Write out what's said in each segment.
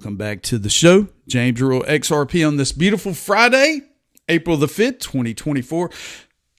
Welcome back to the show. James Rural XRP on this beautiful Friday, April the 5th, 2024.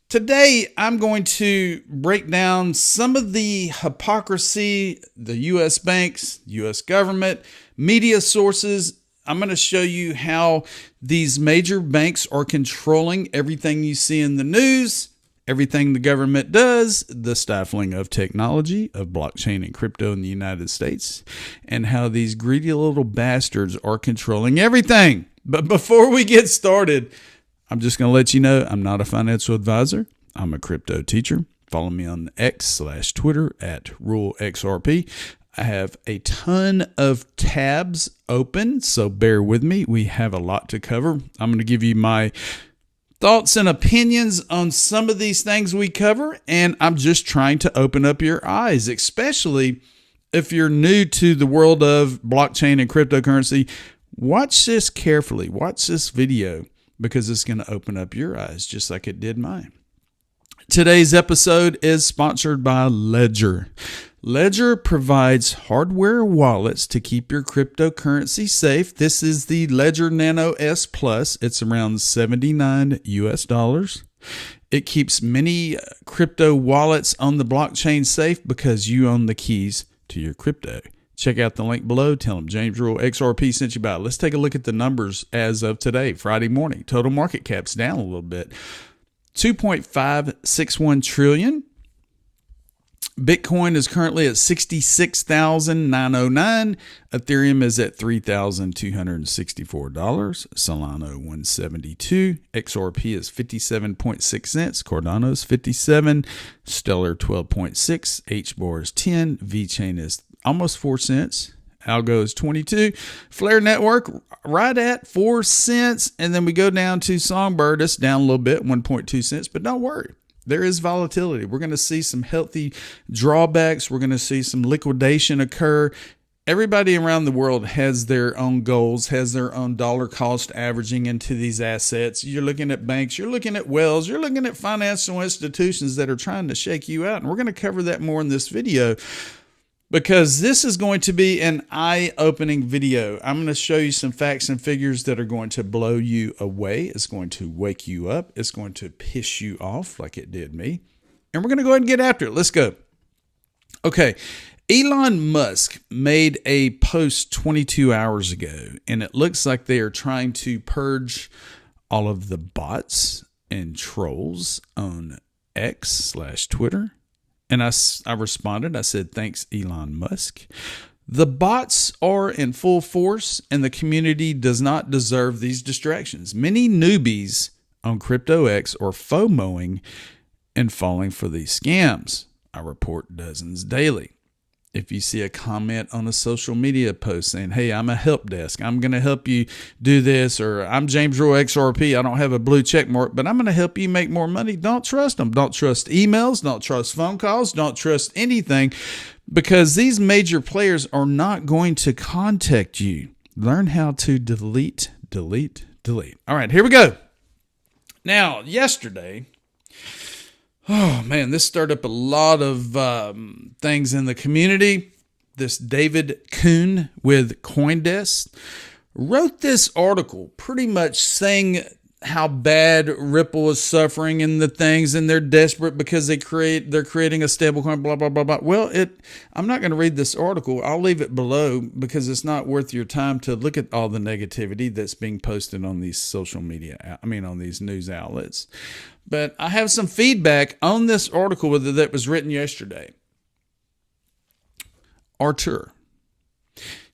Today, I'm going to break down some of the hypocrisy, the U.S. banks, U.S. government, media sources. I'm going to show you how these major banks are controlling everything you see in the news, everything the government does, the stifling of technology, of blockchain and crypto in the United States, and how these greedy little bastards are controlling everything. But before we get started, I'm just going to let you know I'm not a financial advisor. I'm a crypto teacher. Follow me on X/Twitter at RuralXRP. I have a ton of tabs open, so bear with me. We have a lot to cover. I'm going to give you my thoughts and opinions on some of these things we cover, and I'm just trying to open up your eyes, especially if you're new to the world of blockchain and cryptocurrency. Watch this carefully. Watch this video because it's going to open up your eyes just like it did mine. Today's episode is sponsored by Ledger. Ledger provides hardware wallets to keep your cryptocurrency safe. This is the Ledger Nano S Plus. It's around $79 US. It keeps many crypto wallets on the blockchain safe because you own the keys to your crypto. Check out the link below. Tell them James Rural XRP sent you by. Let's take a look at the numbers as of today, Friday morning. Total market cap's down a little bit. 2.561 trillion. Bitcoin is currently at 66,909. Ethereum is at $3,264. Solana 172. XRP is 57.6 cents. Cardano is 57. Stellar 12.6. HBAR is 10. VeChain is almost 4 cents. Algo is 22. Flare Network right at 4 cents. And then we go down to Songbird. It's down a little bit, 1.2 cents. But don't worry. There is volatility. We're going to see some healthy drawbacks. We're going to see some liquidation occur. Everybody around the world has their own goals, has their own dollar cost averaging into these assets. You're looking at banks, you're looking at wells, you're looking at financial institutions that are trying to shake you out. And we're going to cover that more in this video because this is going to be an eye-opening video. I'm going to show you some facts and figures that are going to blow you away. It's going to wake you up. It's going to piss you off like it did me. And we're going to go ahead and get after it. Let's go. Okay. Elon Musk made a post 22 hours ago, and it looks like they are trying to purge all of the bots and trolls on X/Twitter. And I responded, I said, thanks, Elon Musk. The bots are in full force, and the community does not deserve these distractions. Many newbies on CryptoX are FOMOing and falling for these scams. I report dozens daily. If you see a comment on a social media post saying, hey, I'm a help desk, I'm going to help you do this, or I'm James Rural XRP, I don't have a blue check mark, but I'm going to help you make more money, don't trust them. Don't trust emails, don't trust phone calls, don't trust anything, because these major players are not going to contact you. Learn how to delete. All right, here we go. Now, yesterday, oh man, this stirred up a lot of things in the community. This David Kuhn with CoinDesk wrote this article pretty much saying how bad Ripple is suffering and the things, and they're desperate because they're creating a stablecoin, blah, blah, blah, blah. Well, I'm not going to read this article. I'll leave it below because it's not worth your time to look at all the negativity that's being posted on these social media, on these news outlets. But I have some feedback on this article that was written yesterday. Artur.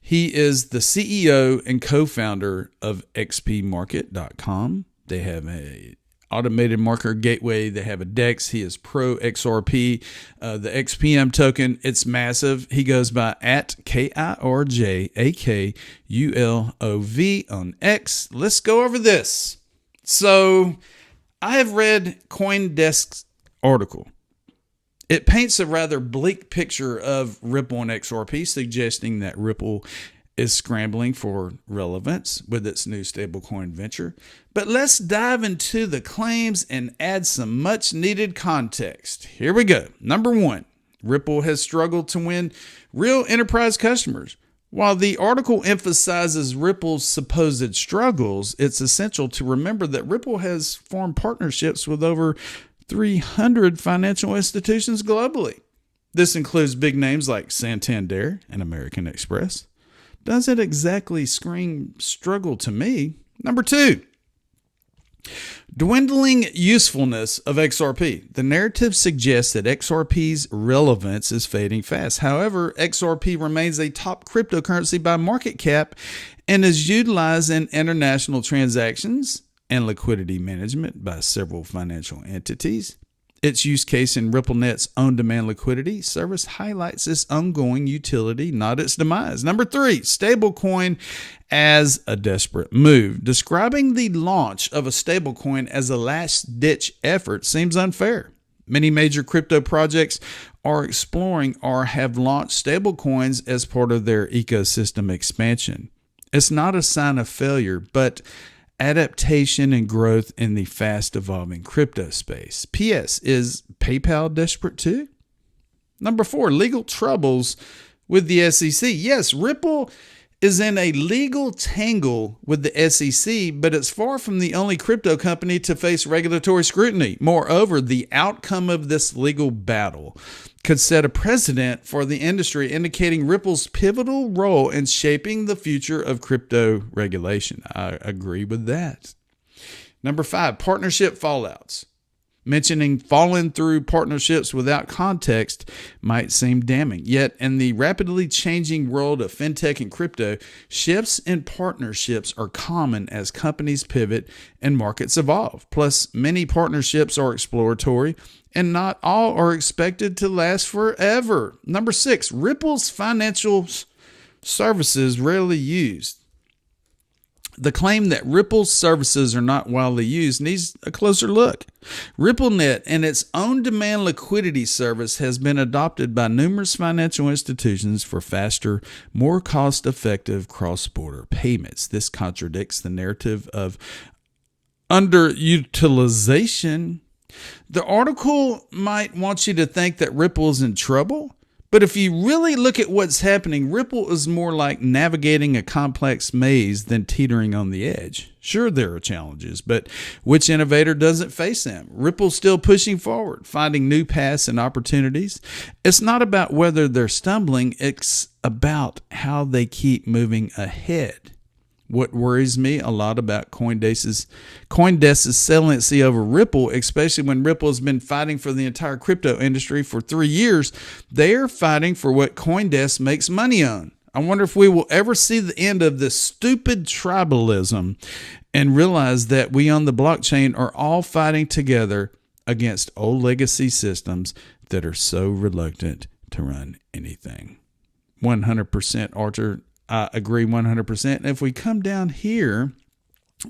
He is the CEO and co-founder of xpmarket.com. They have a automated marker gateway. They have a DEX. He is pro XRP. The XPM token, it's massive. He goes by at KIRJAKULOV on X. Let's go over this. So I have read CoinDesk's article. It paints a rather bleak picture of Ripple and XRP, suggesting that Ripple is scrambling for relevance with its new stablecoin venture. But let's dive into the claims and add some much needed context. Here we go. Number one, Ripple has struggled to win real enterprise customers. While the article emphasizes Ripple's supposed struggles, it's essential to remember that Ripple has formed partnerships with over 300 financial institutions globally. This includes big names like Santander and American Express. Doesn't exactly scream struggle to me. Number 2. Dwindling usefulness of XRP. The narrative suggests that XRP's relevance is fading fast. However, XRP remains a top cryptocurrency by market cap and is utilized in international transactions and liquidity management by several financial entities. Its use case in RippleNet's on-demand liquidity service highlights its ongoing utility, not its demise. Number 3, stablecoin as a desperate move. Describing the launch of a stablecoin as a last-ditch effort seems unfair. Many major crypto projects are exploring or have launched stablecoins as part of their ecosystem expansion. It's not a sign of failure, but adaptation and growth in the fast-evolving crypto space. P.S. Is PayPal desperate too? Number 4, legal troubles with the SEC. Yes, Ripple is in a legal tangle with the SEC, but it's far from the only crypto company to face regulatory scrutiny. Moreover, the outcome of this legal battle could set a precedent for the industry, indicating Ripple's pivotal role in shaping the future of crypto regulation. I agree with that. Number 5, partnership fallouts. Mentioning falling through partnerships without context might seem damning. Yet, in the rapidly changing world of fintech and crypto, shifts in partnerships are common as companies pivot and markets evolve. Plus, many partnerships are exploratory, and not all are expected to last forever. Number 6, Ripple's financial services rarely used. The claim that Ripple's services are not widely used needs a closer look. RippleNet and its on-demand liquidity service has been adopted by numerous financial institutions for faster, more cost-effective cross-border payments. This contradicts the narrative of underutilization. The article might want you to think that Ripple is in trouble. But if you really look at what's happening, Ripple is more like navigating a complex maze than teetering on the edge. Sure, there are challenges, but which innovator doesn't face them? Ripple's still pushing forward, finding new paths and opportunities. It's not about whether they're stumbling, it's about how they keep moving ahead. What worries me a lot about CoinDesk's saliency over Ripple, especially when Ripple has been fighting for the entire crypto industry for 3 years, they're fighting for what CoinDesk makes money on. I wonder if we will ever see the end of this stupid tribalism and realize that we on the blockchain are all fighting together against old legacy systems that are so reluctant to run anything. 100%, Arthur. I agree 100%. And if we come down here,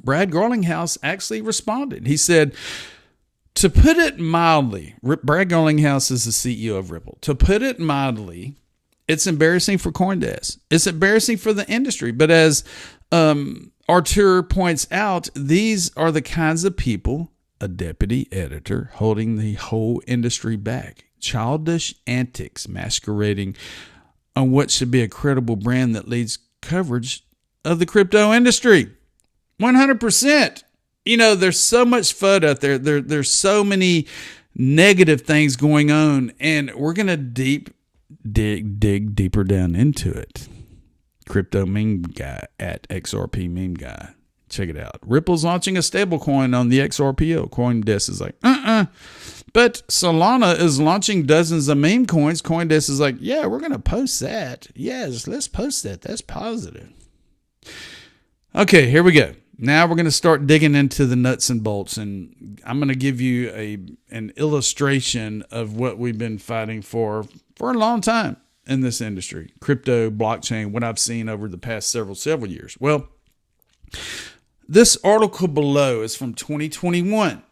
Brad Garlinghouse actually responded. He said, to put it mildly, Brad Garlinghouse is the CEO of Ripple. To put it mildly, it's embarrassing for CoinDesk. It's embarrassing for the industry. But as Artur points out, these are the kinds of people, a deputy editor, holding the whole industry back. Childish antics masquerading on what should be a credible brand that leads coverage of the crypto industry. 100%. You know, there's so much FUD out there. There's so many negative things going on, and we're going to dig deeper down into it. Crypto meme guy at XRP meme guy. Check it out. Ripple's launching a stablecoin on the XRPO. CoinDesk is like, But Solana is launching dozens of meme coins. CoinDesk is like, yeah, we're going to post that. Yes, let's post that. That's positive. Okay, here we go. Now we're going to start digging into the nuts and bolts, and I'm going to give you an illustration of what we've been fighting for a long time in this industry. Crypto, blockchain, what I've seen over the past several years. Well, this article below is from 2021.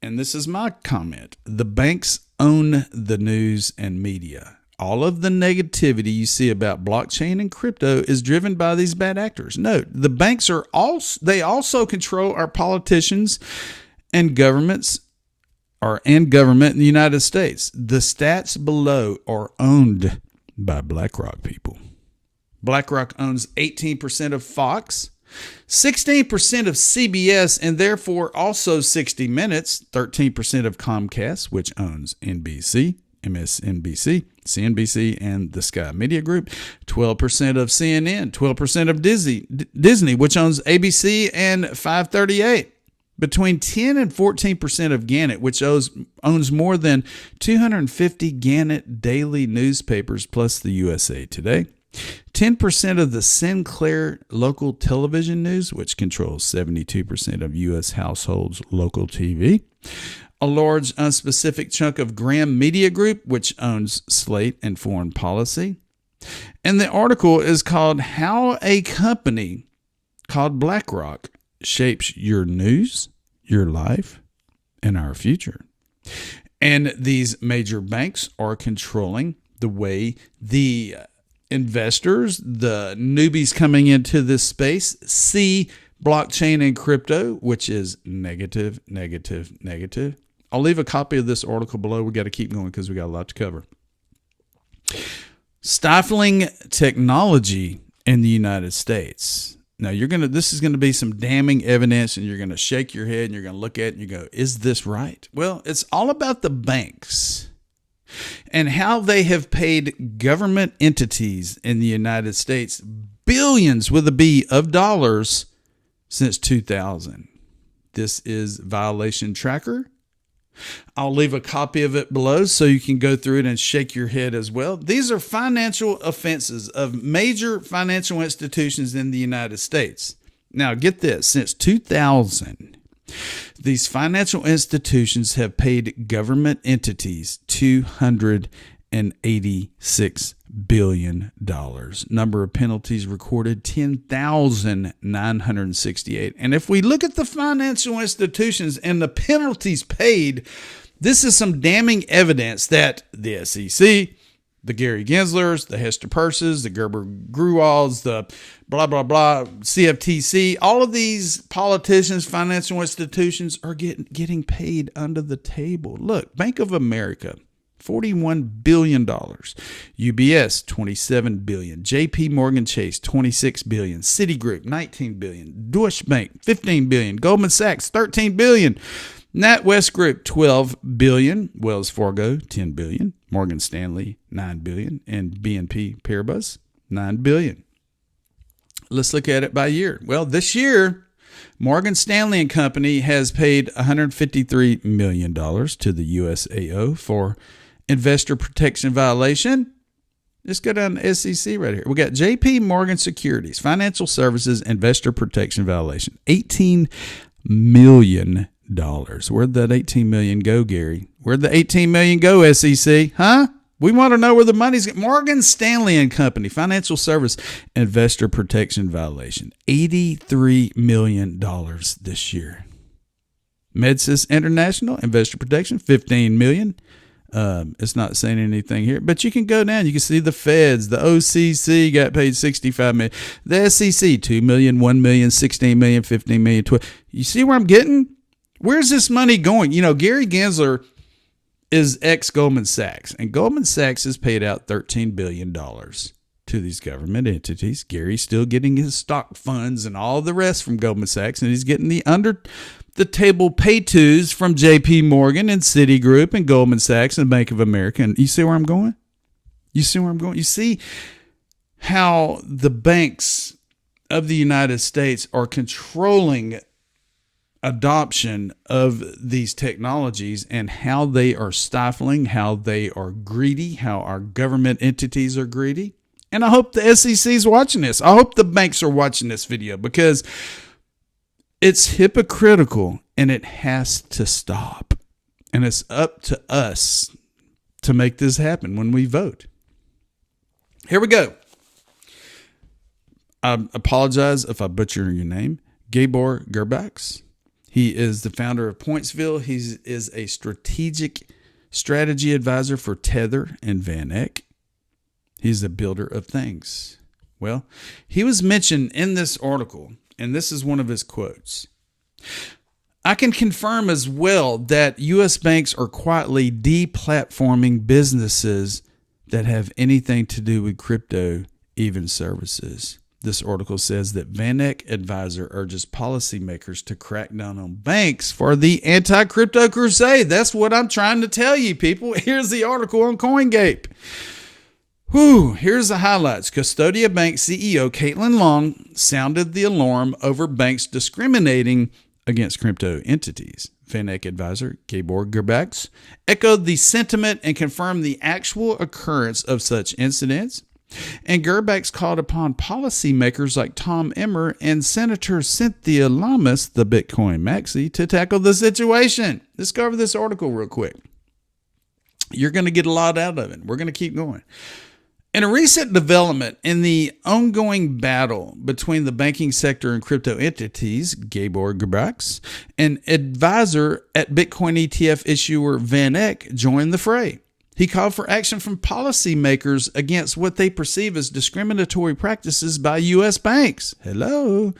And this is my comment. The banks own the news and media. All of the negativity you see about blockchain and crypto is driven by these bad actors. Note, the banks also control our politicians and government in the United States. The stats below are owned by BlackRock people. BlackRock owns 18% of Fox, 16% of CBS, and therefore also 60 Minutes, 13% of Comcast, which owns NBC, MSNBC, CNBC, and the Sky Media Group, 12% of CNN, 12% of Disney, which owns ABC and 538. Between 10 and 14% of Gannett, which owns more than 250 Gannett daily newspapers plus the USA Today. 10% of the Sinclair local television news, which controls 72% of U.S. households' local TV. A large unspecific chunk of Graham Media Group, which owns Slate and Foreign Policy. And the article is called How a Company Called BlackRock Shapes Your News, Your Life, and Our Future. And these major banks are controlling the way the investors, the newbies coming into this space, see blockchain and crypto, which is negative, negative, negative. I'll leave a copy of this article below. We got to keep going because we got a lot to cover. Stifling technology in the United States. Now this is going to be some damning evidence, and you're going to shake your head and you're going to look at it and you go, is this right? Well, it's all about the banks and how they have paid government entities in the United States billions with a B of dollars since 2000. This is Violation Tracker. I'll leave a copy of it below so you can go through it and shake your head as well. These are financial offenses of major financial institutions in the United States. Now, get this. Since 2000, these financial institutions have paid government entities $286 billion. Number of penalties recorded, 10,968. And if we look at the financial institutions and the penalties paid, this is some damning evidence that the SEC, the Gary Genslers, the Hester Purses, the Gerber Gruwals, the blah, blah, blah, CFTC, all of these politicians, financial institutions are getting paid under the table. Look, Bank of America, $41 billion. UBS, $27 billion. JP Morgan Chase, $26 billion. Citigroup, $19 billion. Deutsche Bank, $15 billion. Goldman Sachs, $13 billion. NatWest Group, $12 billion. Wells Fargo, $10 billion. Morgan Stanley, $9 billion. And BNP Paribas, $9 billion. Let's look at it by year. Well, this year, Morgan Stanley and Company has paid $153 million to the USAO for investor protection violation. Let's go down to SEC right here. We got JP Morgan Securities, Financial Services Investor Protection Violation, $18 million. Where'd that $18 million go, Gary? Where'd the $18 million go, SEC? Huh? We want to know where the money's going. Morgan Stanley and Company, Financial Service Investor Protection Violation, $83 million this year. Medsys International, Investor Protection, $15 million. It's not saying anything here, but you can go down. You can see the feds, the OCC got paid $65 million. The SEC, $2 million, $1 million, $16 million, $15 million, $12 million. You see where I'm getting? Where's this money going? You know, Gary Gensler is ex-Goldman Sachs, and Goldman Sachs has paid out $13 billion to these government entities. Gary's still getting his stock funds and all the rest from Goldman Sachs, and he's getting the under-the-table pay-tos from JP Morgan and Citigroup and Goldman Sachs and Bank of America. And you see where I'm going? You see where I'm going? You see how the banks of the United States are controlling adoption of these technologies and how they are stifling, how they are greedy, how our government entities are greedy. And I hope the SEC is watching this. I hope the banks are watching this video because it's hypocritical and it has to stop. And it's up to us to make this happen when we vote. Here we go. I apologize if I butcher your name. Gabor Gerbax. He is the founder of Pointsville. He is a strategy advisor for Tether and Van Eck. He's the builder of things. Well, he was mentioned in this article, and this is one of his quotes. I can confirm as well that U.S. banks are quietly deplatforming businesses that have anything to do with crypto even services. This article says that VanEck Advisor urges policymakers to crack down on banks for the anti-crypto crusade. That's what I'm trying to tell you, people. Here's the article on CoinGape. Here's the highlights. Custodia Bank CEO Caitlin Long sounded the alarm over banks discriminating against crypto entities. VanEck Advisor Gabor Gerbax echoed the sentiment and confirmed the actual occurrence of such incidents. And Gerbax called upon policymakers like Tom Emmer and Senator Cynthia Lamas, the Bitcoin maxi, to tackle the situation. Let's go over this article real quick. You're going to get a lot out of it. We're going to keep going. In a recent development in the ongoing battle between the banking sector and crypto entities, Gabor Gerbax, an advisor at Bitcoin ETF issuer VanEck, joined the fray. He called for action from policymakers against what they perceive as discriminatory practices by U.S. banks. Hello.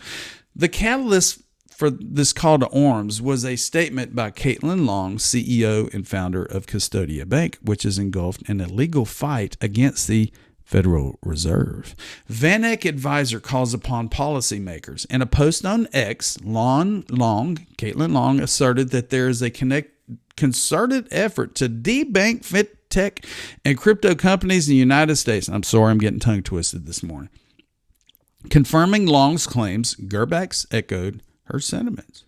The catalyst for this call to arms was a statement by Caitlin Long, CEO and founder of Custodia Bank, which is engulfed in a legal fight against the Federal Reserve. VanEck Advisor calls upon policymakers. In a post on X, Caitlin Long asserted that there is a concerted effort to debank fintech and crypto companies in the United States. I'm sorry, I'm getting tongue twisted this morning. Confirming Long's claims, Gerbax echoed her sentiments.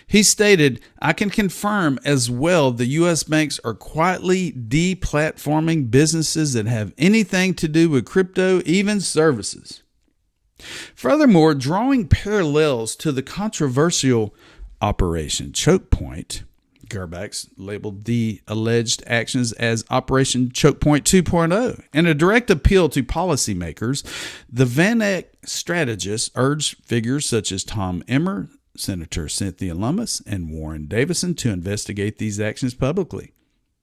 He stated, I can confirm as well the U.S. banks are quietly deplatforming businesses that have anything to do with crypto, even services. Furthermore, drawing parallels to the controversial Operation Choke Point, Gerbax labeled the alleged actions as Operation Choke Point 2.0. In a direct appeal to policymakers, the VanEck strategist urged figures such as Tom Emmer, Senator Cynthia Lummis, and Warren Davison to investigate these actions publicly.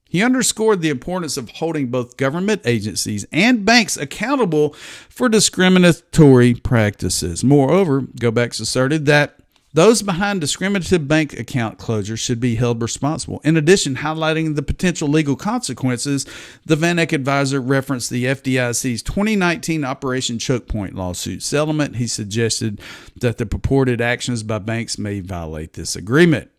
He underscored the importance of holding both government agencies and banks accountable for discriminatory practices. Moreover, Gerbax asserted that those behind discriminative bank account closures should be held responsible. In addition, highlighting the potential legal consequences, the VanEck Advisor referenced the FDIC's 2019 Operation Choke Point lawsuit settlement. He suggested that the purported actions by banks may violate this agreement.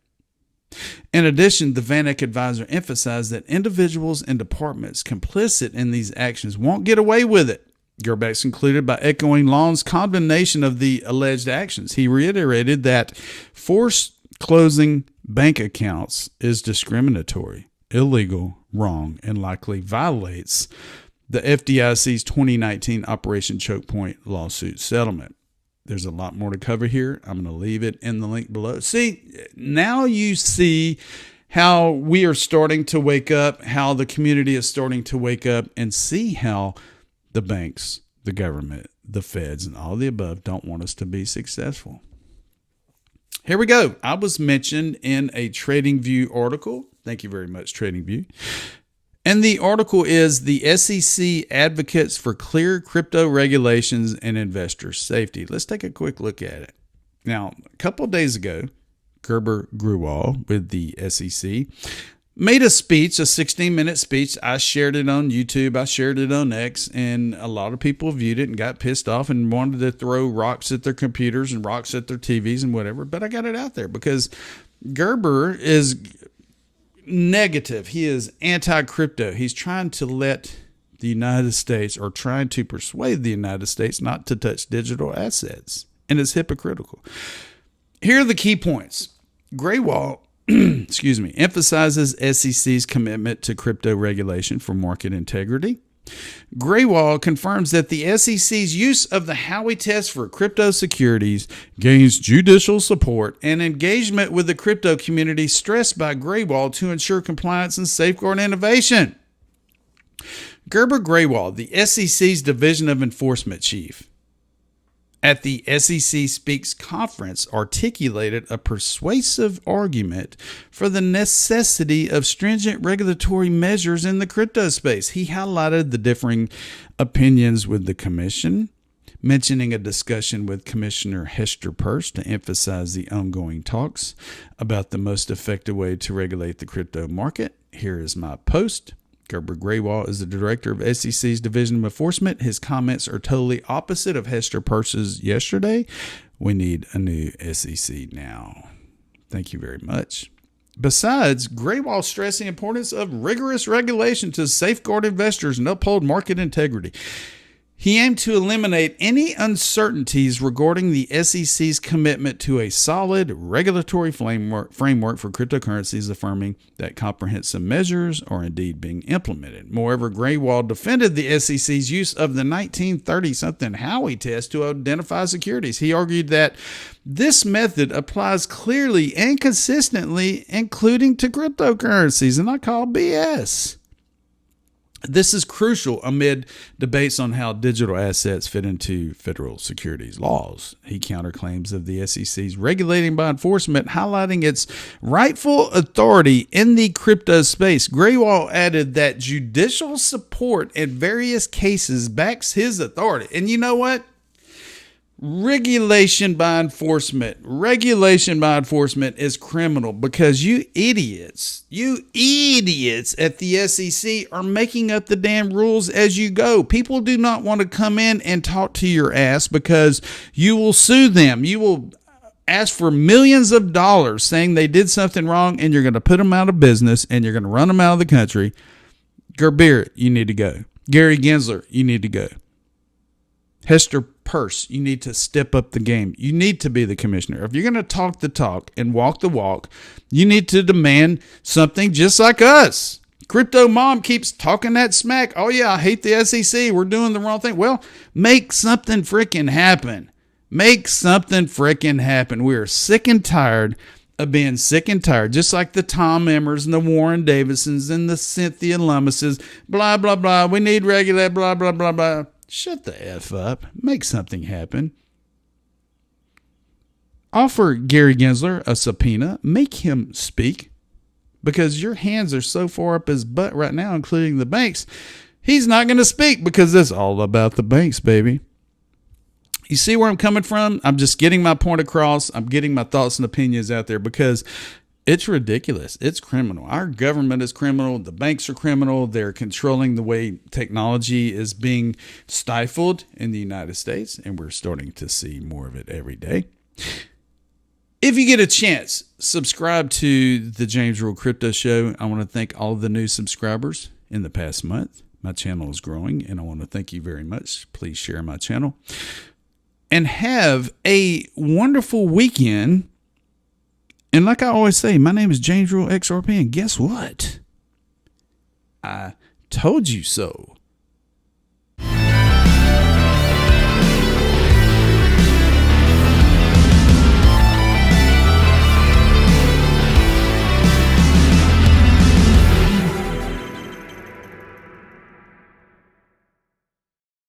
In addition, the VanEck Advisor emphasized that individuals and departments complicit in these actions won't get away with it. Gerbax concluded by echoing Long's condemnation of the alleged actions. He reiterated that forced closing bank accounts is discriminatory, illegal, wrong, and likely violates the FDIC's 2019 Operation Choke Point lawsuit settlement. There's a lot more to cover here. I'm going to leave it in the link below. See, now you see how we are starting to wake up, how the community is starting to wake up, and see how the banks, the government, the feds, and all the above don't want us to be successful. Here we go. I was mentioned in a TradingView article. Thank you very much, TradingView. And the article is the SEC advocates for clear crypto regulations and investor safety. Let's take a quick look at it. Now, a couple of days ago, Gerber Gruwal with the SEC made a speech, a 16-minute speech. I shared it on YouTube. I shared it on X, and a lot of people viewed it and got pissed off and wanted to throw rocks at their computers and rocks at their TVs and whatever. But I got it out there because Gerber is negative. He is anti-crypto. He's trying to let the United States, or trying to persuade the United States not to touch digital assets, and it's hypocritical. Here are the key points. Gruwal emphasizes SEC's commitment to crypto regulation for market integrity. Gruwal confirms that the SEC's use of the Howey test for crypto securities gains judicial support and engagement with the crypto community stressed by Gruwal to ensure compliance and safeguard innovation. Gerber Gruwal, the SEC's Division of Enforcement chief, at the SEC Speaks conference, articulated a persuasive argument for the necessity of stringent regulatory measures in the crypto space. He highlighted the differing opinions with the commission, mentioning a discussion with Commissioner Hester Peirce to emphasize the ongoing talks about the most effective way to regulate the crypto market. Here is my post. Gerber Graywall is the director of SEC's Division of Enforcement. His comments are totally opposite of Hester Peirce's yesterday. We need a new SEC now. Thank you very much. Besides, Graywall stressed the importance of rigorous regulation to safeguard investors and uphold market integrity. He aimed to eliminate any uncertainties regarding the SEC's commitment to a solid regulatory framework for cryptocurrencies, affirming that comprehensive measures are indeed being implemented. Moreover, Graywall defended the SEC's use of the 1930-something Howey test to identify securities. He argued that this method applies clearly and consistently, including to cryptocurrencies, and I call BS. This is crucial amid debates on how digital assets fit into federal securities laws. He counterclaims of the SEC's regulating by enforcement, highlighting its rightful authority in the crypto space. Graywall added that judicial support in various cases backs his authority. And you know what? Regulation by enforcement is criminal because you idiots at the SEC are making up the damn rules as you go. People do not want to come in and talk to your ass because you will sue them. You will ask for millions of dollars saying they did something wrong, and you're going to put them out of business and you're going to run them out of the country. Gerber, you need to go. Gary Gensler, you need to go. Hester Peirce, you need to step up the game. You need to be the commissioner. If you're going to talk the talk and walk the walk, you need to demand something just like us. Crypto Mom keeps talking that smack. Oh, yeah, I hate the SEC. We're doing the wrong thing. Well, make something freaking happen. Make something freaking happen. We are sick and tired of being sick and tired, just like the Tom Emmers and the Warren Davisons and the Cynthia Lummises, blah, blah, blah. We need regulate, blah, blah, blah, blah. Shut the F up. Make something happen. Offer Gary Gensler a subpoena. Make him speak. Because your hands are so far up his butt right now, including the banks, he's not going to speak because it's all about the banks, baby. You see where I'm coming from? I'm just getting my point across. I'm getting my thoughts and opinions out there because it's ridiculous. It's criminal. Our government is criminal. The banks are criminal. They're controlling the way technology is being stifled in the United States, and we're starting to see more of it every day. If you get a chance, subscribe to the James Rule Crypto Show. I want to thank all of the new subscribers in the past month. My channel is growing, and I want to thank you very much. Please share my channel. And have a wonderful weekend. And like I always say, my name is James Rule XRP, and guess what? I told you so.